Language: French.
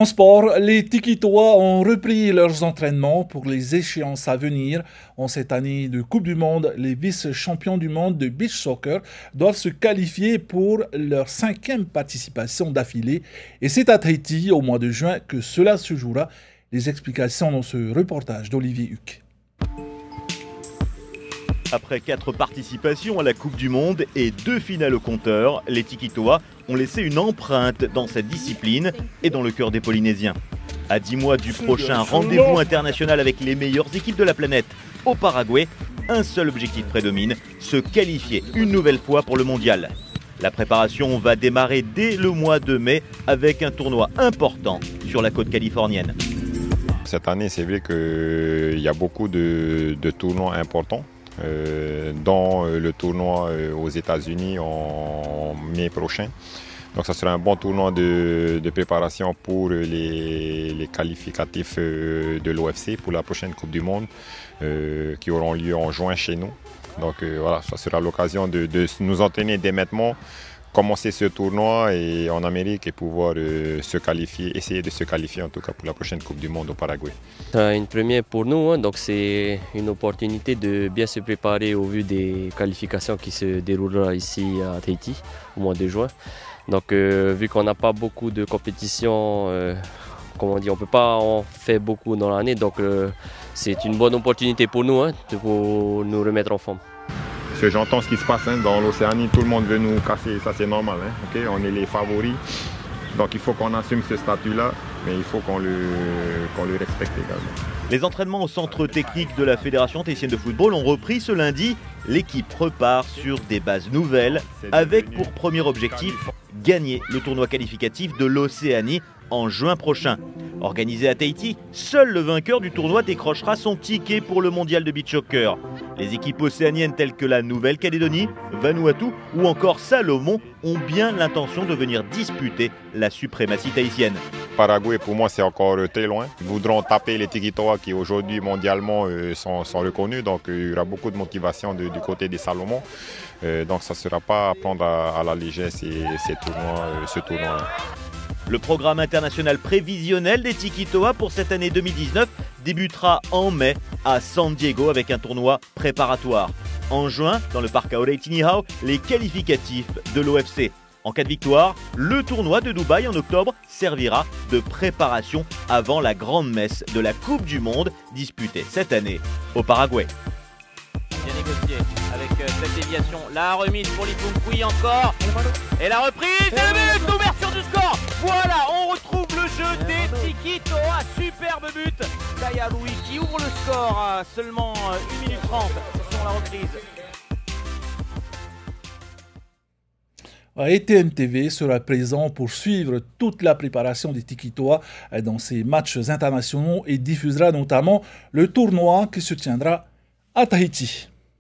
En sport, les Tikitois ont repris leurs entraînements pour les échéances à venir. En cette année de Coupe du Monde, les vice-champions du monde de beach soccer doivent se qualifier pour leur 5e participation d'affilée. Et c'est à Tahiti, au mois de juin, que cela se jouera. Les explications dans ce reportage d'Olivier Huc. Après 4 participations à la Coupe du Monde et 2 finales au compteur, les Tikitois ont laissé une empreinte dans cette discipline et dans le cœur des Polynésiens. À 10 mois du prochain rendez-vous international avec les meilleures équipes de la planète au Paraguay, un seul objectif prédomine, se qualifier une nouvelle fois pour le mondial. La préparation va démarrer dès le mois de mai avec un tournoi important sur la côte californienne. Cette année, c'est vrai qu'il y a beaucoup de tournois importants. Dont le tournoi aux États-Unis en mai prochain. Donc ça sera un bon tournoi de préparation pour les qualificatifs de l'OFC pour la prochaine Coupe du Monde qui auront lieu en juin chez nous. Donc voilà, ça sera l'occasion de nous entraîner dès maintenant, commencer ce tournoi et en Amérique et pouvoir se qualifier, essayer de se qualifier en tout cas pour la prochaine Coupe du Monde au Paraguay. C'est une première pour nous, donc c'est une opportunité de bien se préparer au vu des qualifications qui se dérouleront ici à Tahiti au mois de juin. Donc vu qu'on n'a pas beaucoup de compétitions, on ne peut pas en faire beaucoup dans l'année, donc c'est une bonne opportunité pour nous pour nous remettre en forme. Parce que j'entends ce qui se passe dans l'Océanie, tout le monde veut nous casser, ça c'est normal, okay? On est les favoris, donc il faut qu'on assume ce statut-là, mais il faut qu'on le respecte également. Les entraînements au centre technique de la Fédération tahitienne de football ont repris ce lundi. L'équipe repart sur des bases nouvelles avec pour premier objectif gagner le tournoi qualificatif de l'Océanie en juin prochain. Organisé à Tahiti, seul le vainqueur du tournoi décrochera son ticket pour le mondial de beach soccer. Les équipes océaniennes telles que la Nouvelle-Calédonie, Vanuatu ou encore Salomon ont bien l'intention de venir disputer la suprématie tahitienne. Paraguay, pour moi, c'est encore très loin. Ils voudront taper les Tikitois qui aujourd'hui mondialement sont reconnus. Donc il y aura beaucoup de motivation du côté des Salomon. Donc ça ne sera pas à prendre à la légère ce tournoi. Le programme international prévisionnel des Tikitois pour cette année 2019 débutera en mai à San Diego avec un tournoi préparatoire. En juin, dans le parc Auray Tinihau, les qualificatifs de l'OFC. En cas de victoire, le tournoi de Dubaï en octobre servira de préparation avant la grande messe de la Coupe du Monde disputée cette année au Paraguay. Bien négocié avec cette déviation. La remise pour Lipunkui encore. Et la reprise et le but, l'ouverture du score. Voilà, on retrouve le jeu des Tikitoa. Superbe but. Kaya Louis qui ouvre le score à seulement 1 minute 30 sur la reprise. ETN TV sera présent pour suivre toute la préparation des Tikitoa dans ces matchs internationaux et diffusera notamment le tournoi qui se tiendra à Tahiti.